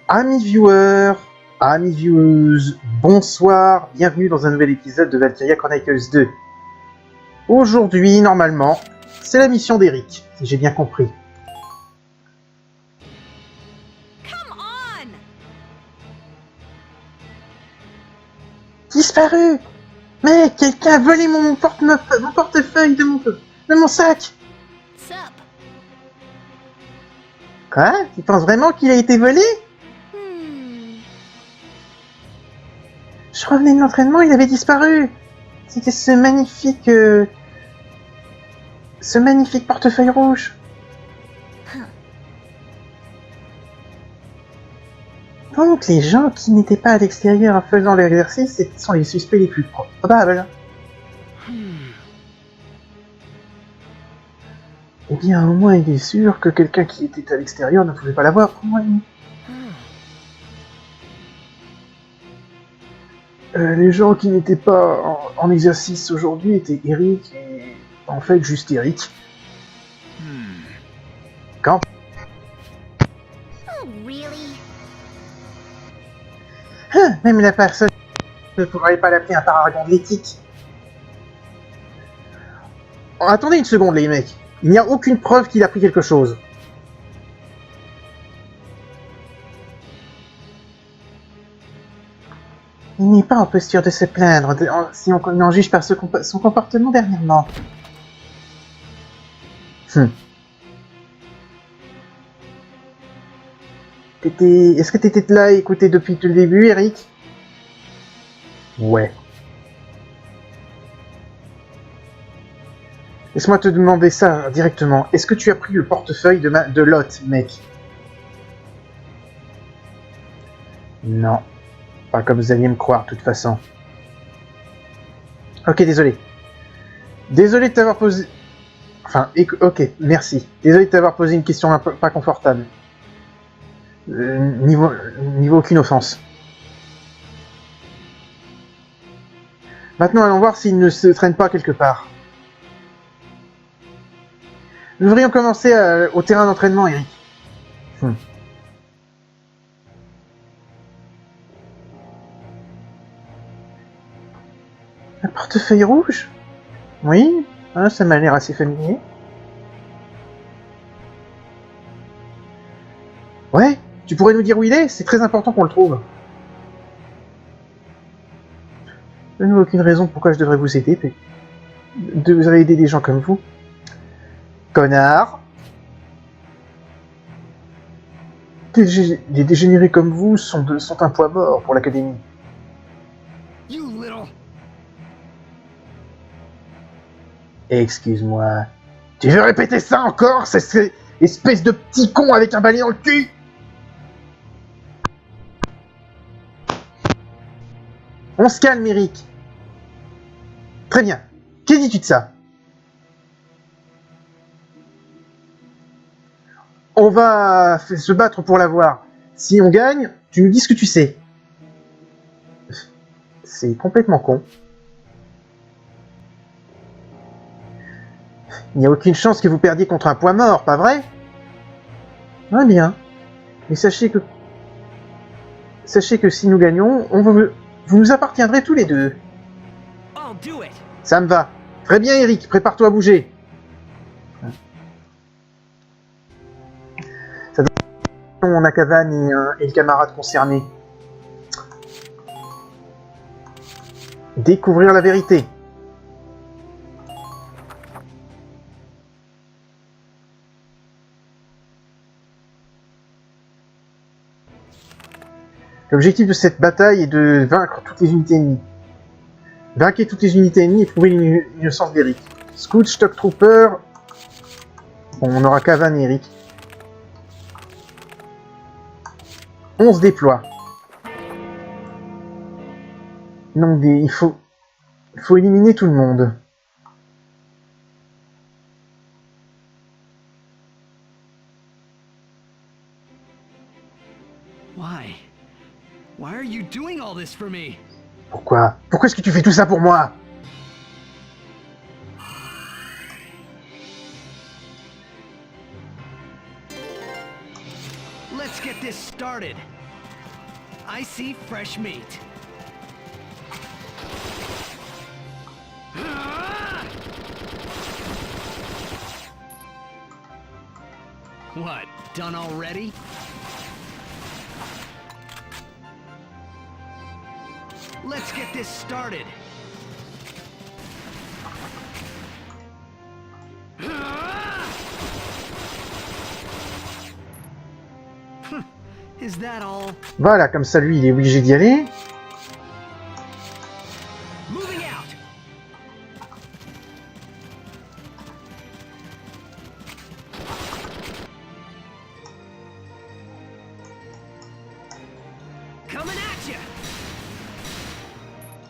Amis viewers, amis viewers, bonsoir, bienvenue dans un nouvel épisode de Valkyria Chronicles 2. Aujourd'hui, normalement, c'est la mission d'Eric, si j'ai bien compris. Come on! Disparu! Mais quelqu'un a volé mon portefeuille de mon sac! Sup? Quoi? Tu penses vraiment qu'il a été volé? Je revenais de l'entraînement, il avait disparu. C'était ce magnifique portefeuille rouge. Donc les gens qui n'étaient pas à l'extérieur en faisant l'exercice sont les suspects les plus probables. Eh bien, au moins il est sûr que quelqu'un qui était à l'extérieur ne pouvait pas l'avoir pour moi. Les gens qui n'étaient pas en exercice aujourd'hui étaient Eric et en fait juste Eric. Quand Oh, really? Même la personne ne pourrait pas l'appeler un paragon de l'éthique. Oh, attendez une seconde les mecs, il n'y a aucune preuve qu'il a pris quelque chose. Il n'est pas en posture de se plaindre si on en juge par son comportement dernièrement. Est-ce que t'étais là à écouter depuis tout le début, Eric? Ouais. Laisse-moi te demander ça directement. Est-ce que tu as pris le portefeuille de Lot, mec? Non. Pas comme vous alliez me croire, de toute façon. Ok, désolé. Désolé de t'avoir posé... Enfin, ok, merci. Désolé de t'avoir posé une question pas confortable. Niveau aucune offense. Maintenant, allons voir s'il ne se traîne pas quelque part. Nous devrions commencer au terrain d'entraînement, Eric. Un portefeuille rouge? Oui, hein, ça m'a l'air assez familier. Ouais, tu pourrais nous dire où il est? C'est très important qu'on le trouve. Je n'ai aucune raison pourquoi je devrais vous aider, mais vous allez aider des gens comme vous. Connard! Des dégénérés comme vous sont un poids mort pour l'académie. You little... Excuse-moi. Tu veux répéter ça encore? C'est espèce de petit con avec un balai dans le cul! On se calme, Eric. Très bien. Que dis-tu de ça? On va se battre pour l'avoir. Si on gagne, tu nous dis ce que tu sais. C'est complètement con. Il n'y a aucune chance que vous perdiez contre un poids mort, pas vrai? Ah bien. Mais sachez que si nous gagnons, vous nous appartiendrez tous les deux. I'll do it. Ça me va. Très bien, Eric, prépare-toi à bouger. Ça donne on a Kavan et le camarade concerné. Découvrir la vérité. L'objectif de cette bataille est de vaincre toutes les unités ennemies. Vainquez toutes les unités ennemies et prouver l'innocence d'Eric. Scout, Stock Trooper... Bon, on aura Kavan et Eric. On se déploie. Non, il faut éliminer tout le monde. Why are you doing all this for me? Pourquoi? Pourquoi est-ce que tu fais tout ça pour moi? Let's get this started. I see fresh meat. What, done already? Let's get this started. Is that all? Voilà, comme ça, lui, il est obligé d'y aller. Moving out. Coming at you.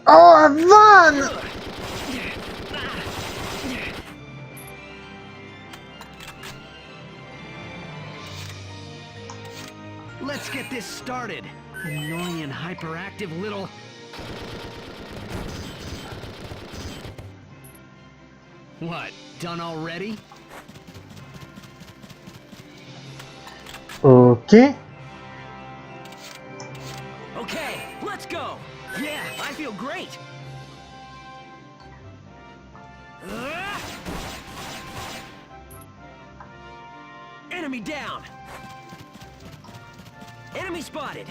Oh, un van! Let's get this started. Annoying and hyperactive little... What, done already? Ok. Okay, let's go. Yeah, I feel great. Enemy down. Enemy spotted.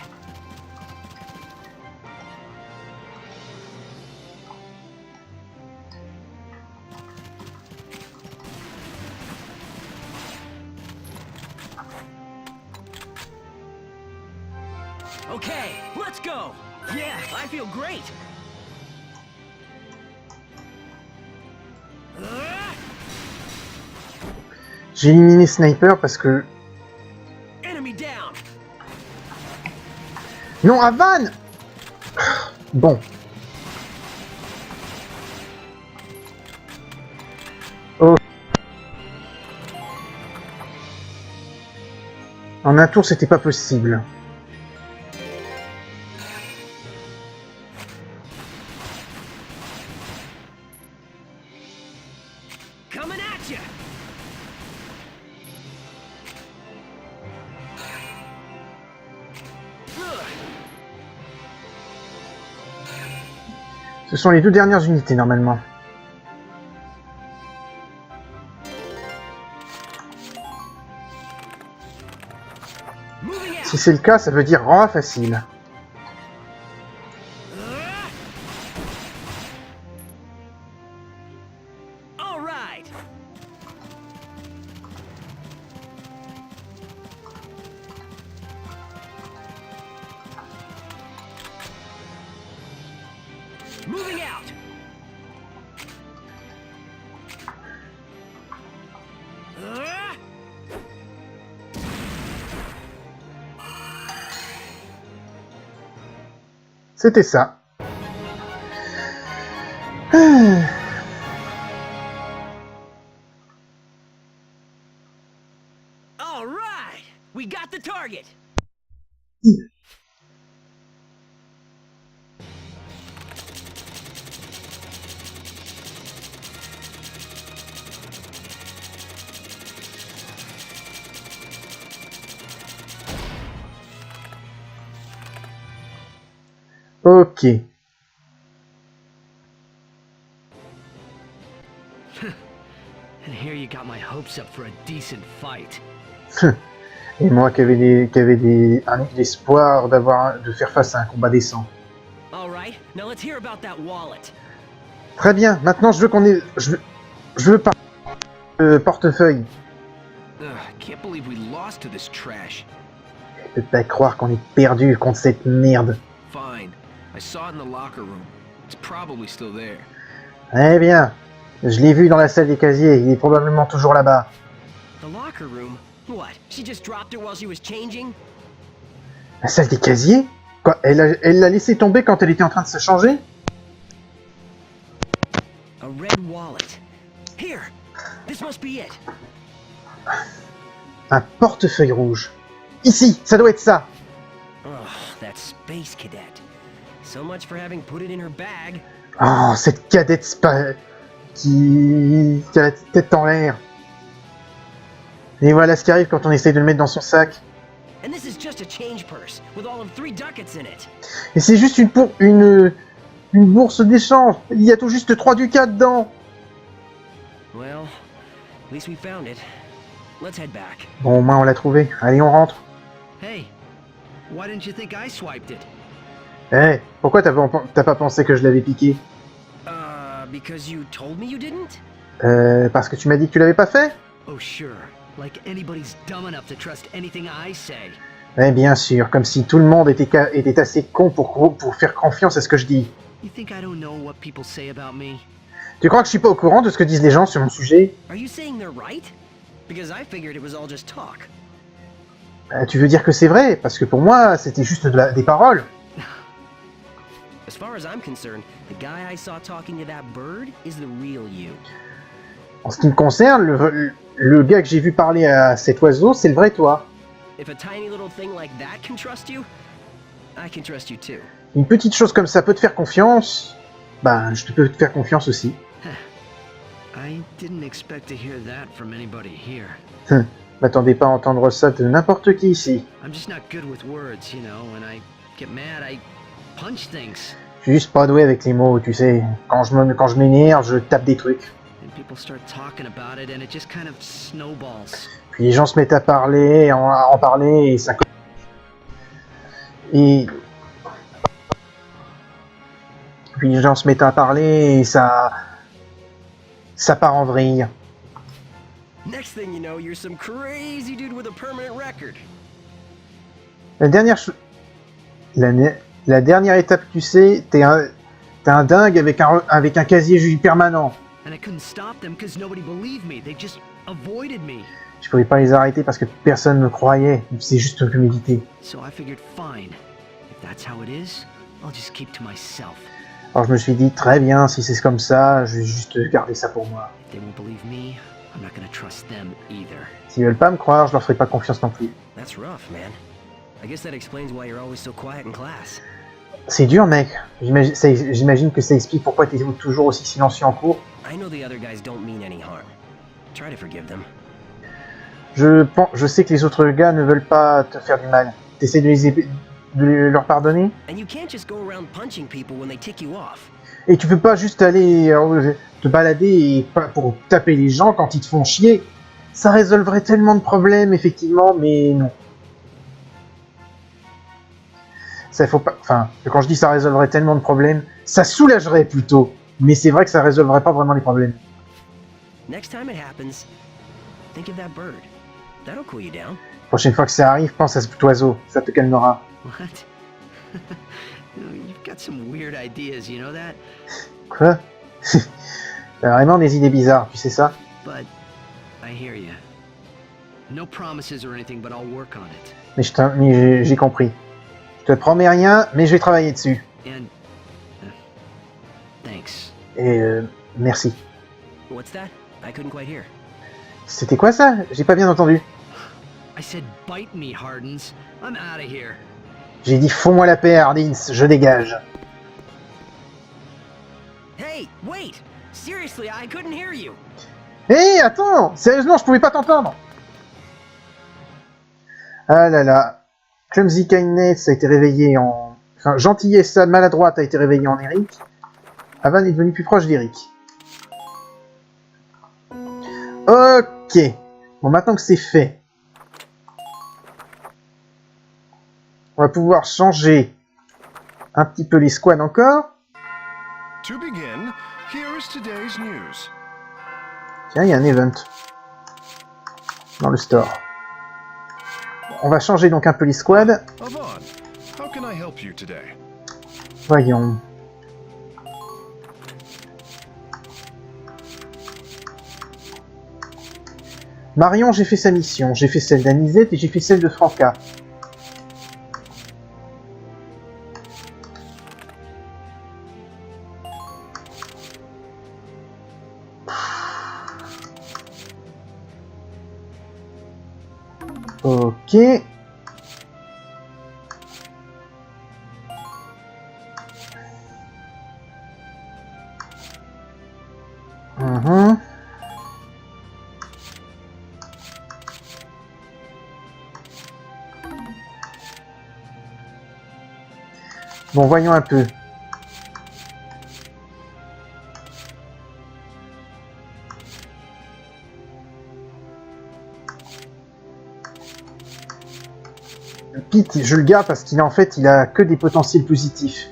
Okay, let's go. Yeah, I feel great. J'ai éliminé Sniper parce que... Enemy down. Non, un van! Bon. Oh. En un tour, c'était pas possible. Coming at you. Ce sont les deux dernières unités, normalement. Si c'est le cas, ça veut dire rang facile. All right. Moving out. C'était ça. All right. We got the target. Ok. And here you got my hopes up for a decent fight. Et moi qui avais l'espoir de faire face à un combat décent. All right. Now let's hear about that wallet. Très bien. Maintenant, je veux qu'on ait... Je veux pas... portefeuille. Can't believe we lost to this trash. Je peux pas croire qu'on est perdu contre cette merde. Fine. I saw it in the locker room. It's probably still there. Eh bien, je l'ai vu dans la salle des casiers. Il est probablement toujours là-bas. The locker room? What? She just dropped it while she was changing? La salle des casiers? Quoi? Elle l'a laissé tomber quand elle était en train de se changer? A red wallet. Here. This must be it. Un portefeuille rouge. Ici, ça doit être ça. Oh, that space cadet. So much for having put it in her bag. Oh, cette cadette qui a la tête en l'air. Et voilà ce qui arrive quand on essaye de le mettre dans son sac. And this is just a change purse with all of 3 ducats in it. Et c'est juste une bourse d'échange. Il y a tout juste 3 ducats dedans. Well, at least we found it. Let's head back. Bon, au moins on l'a trouvé. Allez, on rentre. Hey, why didn't you think I swiped it? Eh, pourquoi t'as pas pensé que je l'avais piqué? Because you told me you didn't? Parce que tu m'as dit que tu l'avais pas fait? Oh sure, like anybody's dumb enough to trust anything I say. Eh bien sûr, comme si tout le monde était assez con pour faire confiance à ce que je dis. You think I don't know what people say about me? Tu crois que je suis pas au courant de ce que disent les gens sur mon sujet? Are you saying they're right? Because I figured it was all just talk. Tu veux dire que c'est vrai? Parce que pour moi, c'était juste des paroles. As far as I'm concerned, the guy I saw talking to that bird is the real you. En ce qui me concerne, le gars que j'ai vu parler à cet oiseau, c'est le vrai toi. If a tiny little thing like that can trust you, I can trust you too. Une petite chose comme ça peut te faire confiance, ben je peux te faire confiance aussi. I didn't expect to hear that from anybody here. M'attendez pas à entendre ça de n'importe qui ici. I'm just not good with words, you know. When I get mad, I punch things. Je suis juste pas doué avec les mots, tu sais. Quand je m'énerve, je tape des trucs. And people start talking about it, and it just kind of snowballs. Puis les gens se mettent à parler, à en parler, et ça... Et... Puis les gens se mettent à parler, et ça part en vrille. Next thing you know, you're some crazy dude with a permanent record. La dernière étape, tu sais, t'es un dingue avec un casier permanent. And I couldn't stop them because nobody believed me. They just avoided me. Je pouvais pas les arrêter parce que personne me croyait. C'est juste que m'éviter. So I figured, fine. If that's how it is, I'll just keep to myself. Alors je me suis dit, très bien, si c'est comme ça, je vais juste garder ça pour moi. If they won't believe me, I'm not gonna trust them either. S'ils veulent pas me croire, je leur ferai pas confiance non plus. That's rough, man. I guess that explains why you're always so quiet in class. C'est dur, mec. J'imagine que ça explique pourquoi t'es toujours aussi silencieux en cours. I know the other guys don't mean any harm. Try to forgive them. Je sais que les autres gars ne veulent pas te faire du mal. T'essaies de leur pardonner? And you can't just go around punching people when they tick you off. Et tu peux pas juste aller te balader pour taper les gens quand ils te font chier. Ça résolverait tellement de problèmes, effectivement, mais non. Ça, faut pas, enfin, quand je dis ça résolverait tellement de problèmes, ça soulagerait plutôt. Mais c'est vrai que ça résolverait pas vraiment les problèmes. Next time it happens, think of that bird. That'll cool you down. Prochaine fois que ça arrive, pense à cet oiseau. Ça te calmera. What? You've got some weird ideas, you know that? Quoi? T'as vraiment des idées bizarres, tu sais ça? But I hear you. No promises or anything, but I'll work on it. Mais j'ai compris. Je te promets rien, mais je vais travailler dessus. And thanks. Et merci. What's that? I couldn't quite hear. C'était quoi ça? J'ai pas bien entendu. I said bite me, Hardens. I'm out of here. J'ai dit fous-moi la paix, Hardins, je dégage. Hey, wait! Seriously, I couldn't hear you. Hé, attends! Sérieusement, je pouvais pas t'entendre! Ah là là. Clumsy Kindness a été réveillé en... Enfin, gentillesse maladroite a été réveillée en Eric. Avan est devenu plus proche d'Eric. Ok. Bon, maintenant que c'est fait, on va pouvoir changer un petit peu les squads encore. To begin, here is today's news. Tiens, il y a un event dans le store. On va changer donc un peu les squads. Avon, how can I help you today? Voyons. Marion, j'ai fait sa mission. J'ai fait celle d'Anisette et j'ai fait celle de Franca. Ok. Mhm. Bon, voyons un peu. Pete, je le garde parce qu'il il a que des potentiels positifs.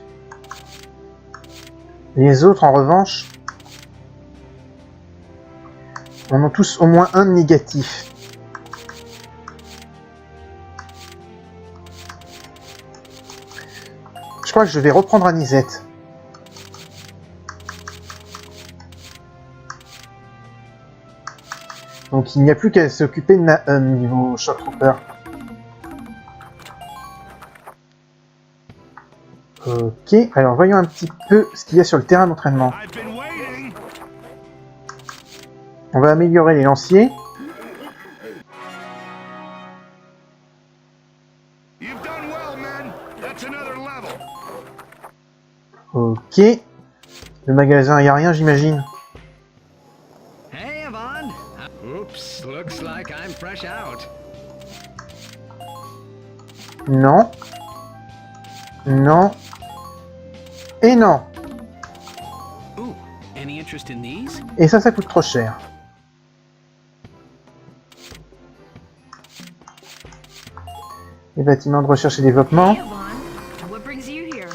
Les autres, en revanche, en ont tous au moins un de négatif. Je crois que je vais reprendre Anisette. Donc il n'y a plus qu'à s'occuper de Nahum niveau Shock Trooper. Ok, alors voyons un petit peu ce qu'il y a sur le terrain d'entraînement. I've been waiting. On va améliorer les lanciers. You've done well, men. That's another level. Ok. Le magasin, il n'y a rien, j'imagine. Hey, Yvonne. Oops, looks like I'm fresh out. Non. Non. Et non. Ooh, any interest in these? Et ça coûte trop cher. Les bâtiments de recherche et développement. Hey, Yvonne. What brings you here?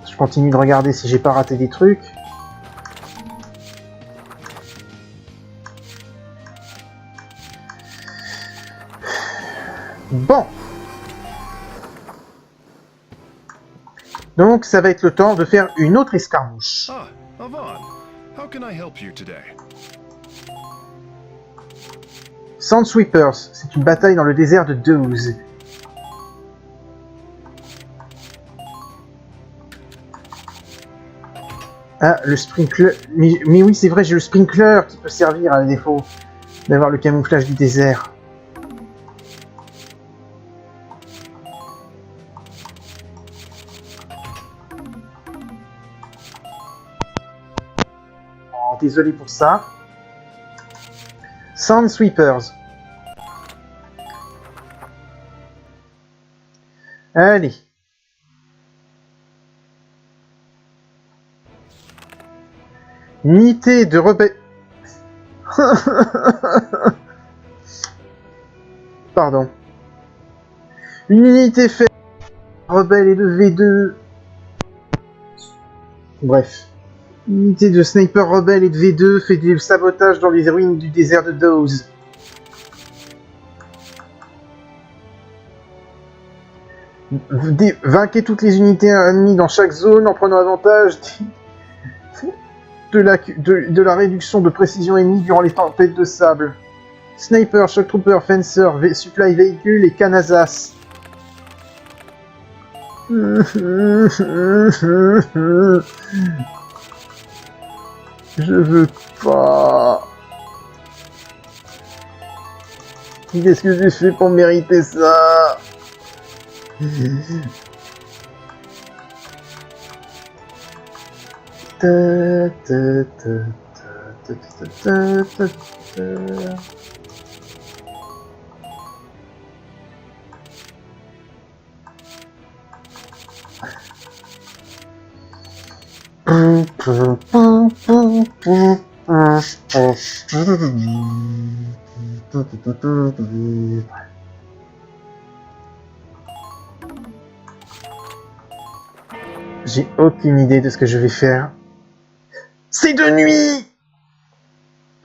Je continue de regarder si j'ai pas raté des trucs. Bon. Donc ça va être le temps de faire une autre escarmouche. Ah, Yvonne. How can I help you today? Sandsweepers, c'est une bataille dans le désert de Deuze. Ah, le sprinkler... Mais oui, c'est vrai, j'ai le sprinkler qui peut servir à défaut d'avoir le camouflage du désert. Oh, désolé pour ça. Sandsweepers. Allez. Unité de rebelle... Pardon. Une unité faite rebelle et de V2. Bref. Une unité de sniper rebelle et de V2 fait des sabotages dans les ruines du désert de Deuze. Vainquez toutes les unités ennemies dans chaque zone en prenant avantage de la réduction de précision ennemie durant les tempêtes de sable. Sniper, Shock Trooper, Fencer, Supply Véhicule et Canasas. Je veux pas. Qu'est-ce que j'ai fait pour mériter ça? J'ai aucune idée de ce que je vais faire. C'est de nuit!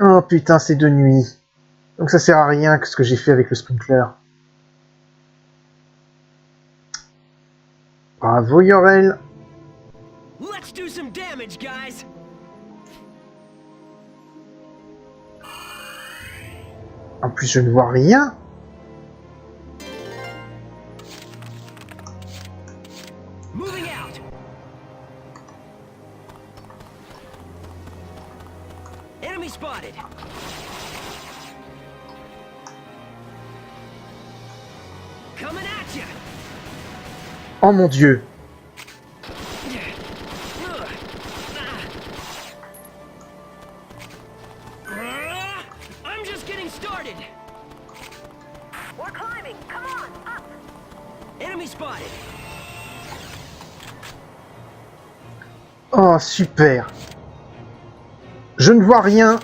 Oh putain, c'est de nuit. Donc ça sert à rien que ce que j'ai fait avec le sprinkler. Bravo Yorel. Let's do some damage, guys! En plus, je ne vois rien. Moving out! Enemy spotted! Coming at ya! Oh mon dieu. spotted! We're climbing. Come on, up. Enemy spotted! Oh, super. Je ne vois rien.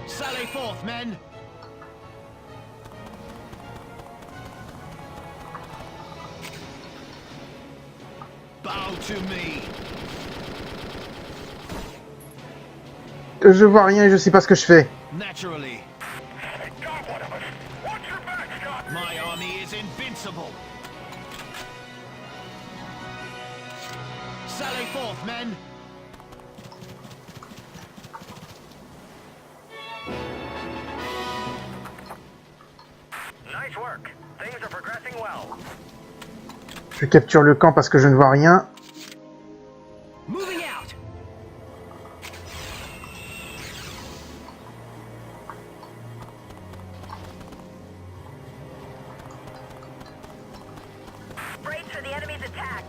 Sally forth, men. Bow to me. Je vois rien et je sais pas ce que je fais. Naturally. My army is invincible. Sally forth, men. Nice work. Things are progressing well. Je capture le camp parce que je ne vois rien. Moving out! Brace for the enemy's attack.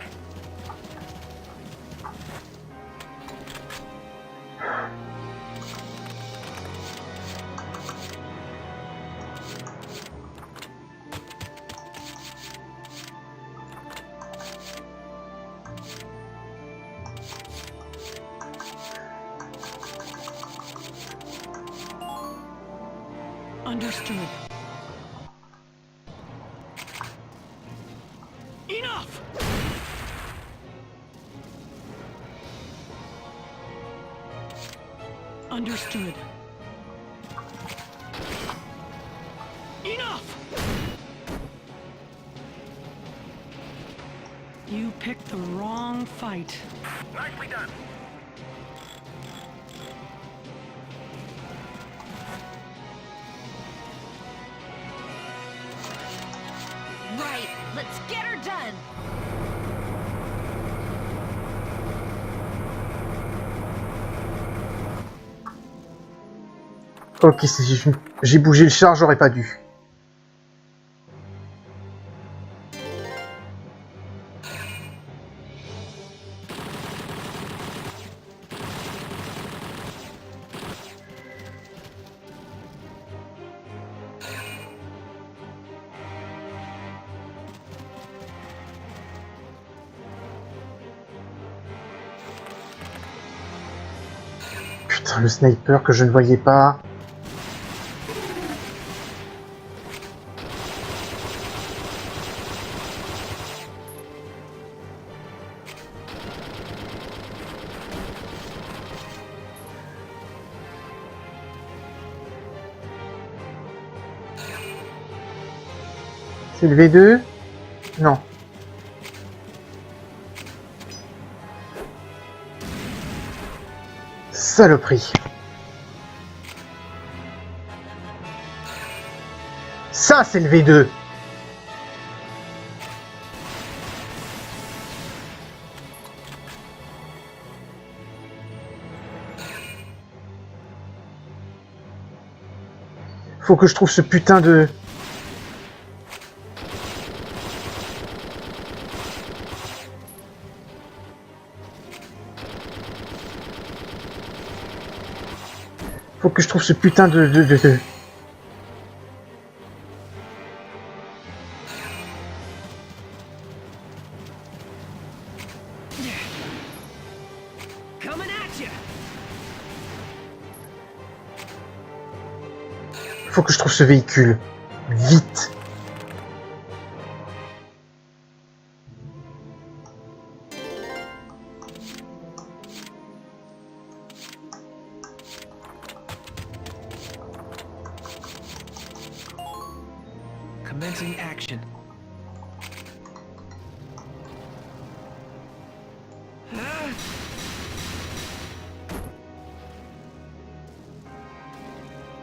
Understood. Enough! Understood. Enough! You picked the wrong fight. Nicely done. Right. Let's get her done. Ok, j'ai bougé le char, j'aurais pas dû. Putain, le sniper que je ne voyais pas. C'est le V2? Non. Saloperie. Ça, c'est le V2. Faut que je trouve ce putain de... Faut que je trouve ce putain de... Coming at you! Faut que je trouve ce véhicule. Vite. Commencing action.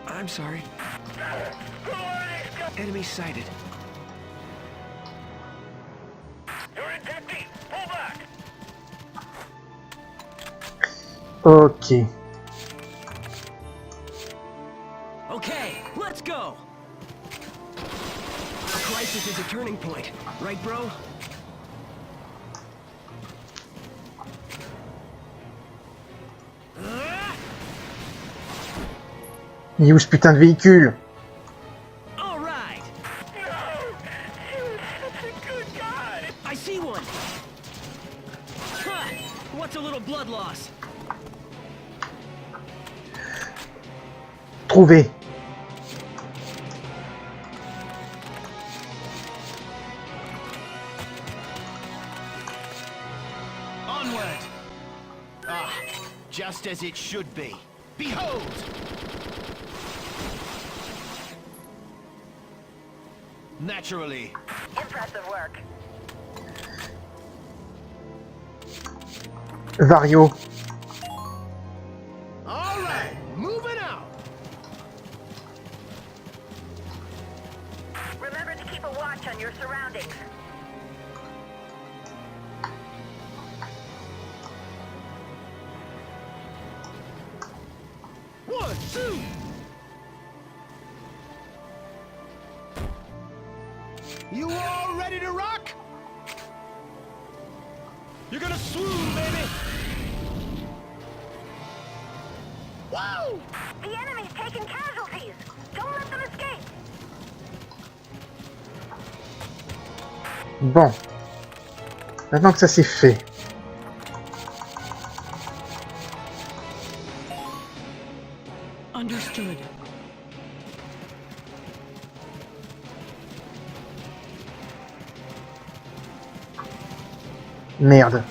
I'm sorry. Enemy sighted. You're in 50. Pull back. Ok. Okay, let's go! A crisis is a turning point, right, bro? Il est où ce putain de véhicule? All right. I see one. Huh. What's a little blood loss? Trouvé. Onward! Ah, just as it should be. Behold! Naturally. Impressive work. Vario. All right, moving out. Remember to keep a watch on your surroundings. One, two. You all ready to rock? You're gonna swoon, baby. Woo! The enemy's taking casualties. Don't let them escape. Bon. Maintenant que ça c'est fait. Understood. Merde.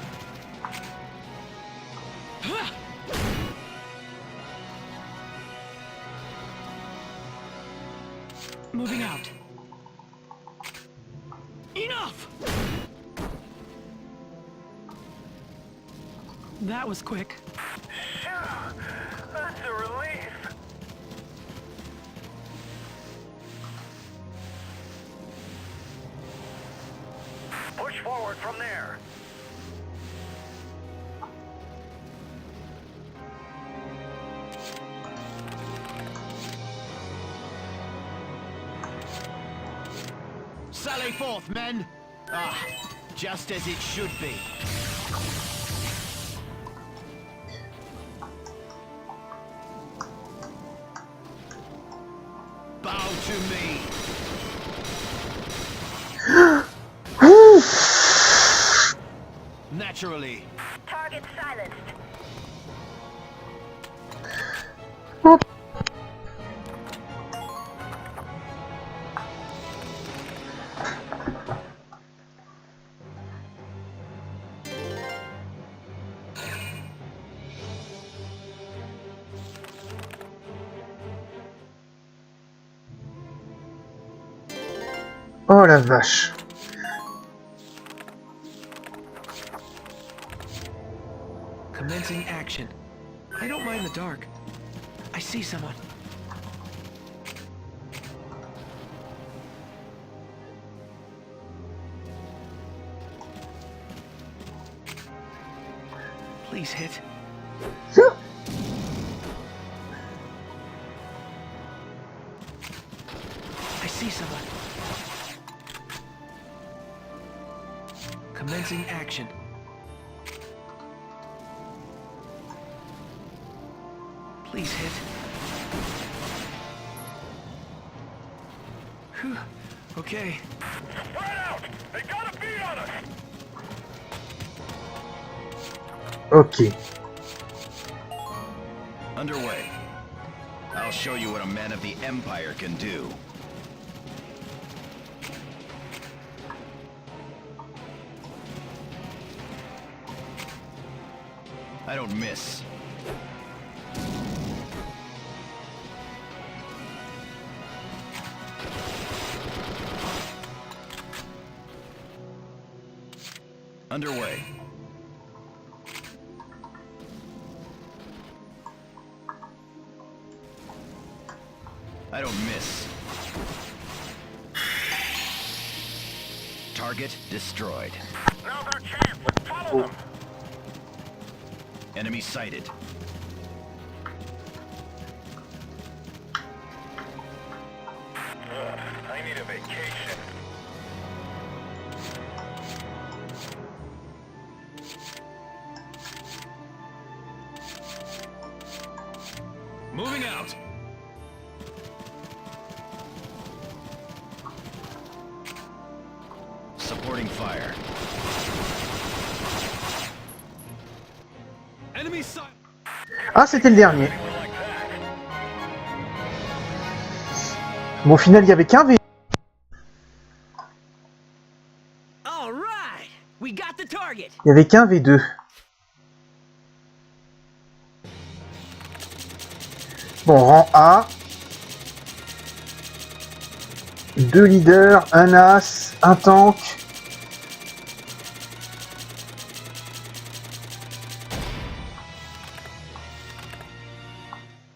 Moving out. Enough! That was quick. That's a relief. Push forward from there. Sally forth, men. Ah, just as it should be. Bow to me. Naturally. Target silenced. Oh la vache. Commencing action. I don't mind the dark. I see someone. Please hit. I see someone. Commencing action. Please hit. Whew. Okay. Spread out! They got a beat on us! Ok. Underway. I'll show you what a man of the Empire can do. I don't miss. Underway. I don't miss. Target destroyed. Now's our chance. Let's follow them. Enemy sighted. I need a vacation. Moving out. opening fire. Enemy sight. Ah, c'était le dernier. Bon, au final, il y avait qu'un V. All right, we got the target. Il y avait qu'un V2. Bon, rang A. 2 leaders, un as, un tank.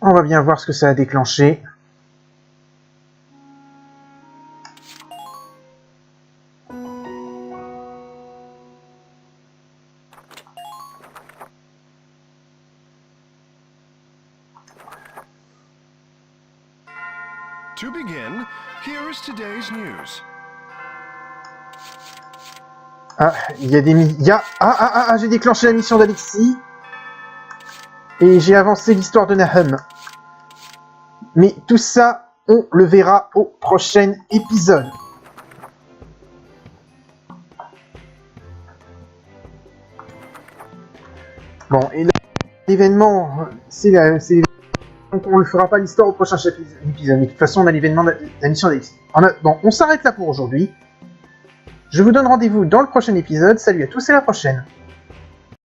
On va bien voir ce que ça a déclenché. To begin, here is today's news. Ah, il y a des j'ai déclenché la mission d'Alexis. Et j'ai avancé l'histoire de Nahum. Mais tout ça, on le verra au prochain épisode. Bon, et l'événement, donc on ne fera pas l'histoire au prochain épisode. Mais de toute façon, on a l'événement de la mission d'Alexis. Bon, on s'arrête là pour aujourd'hui. Je vous donne rendez-vous dans le prochain épisode. Salut à tous et à la prochaine.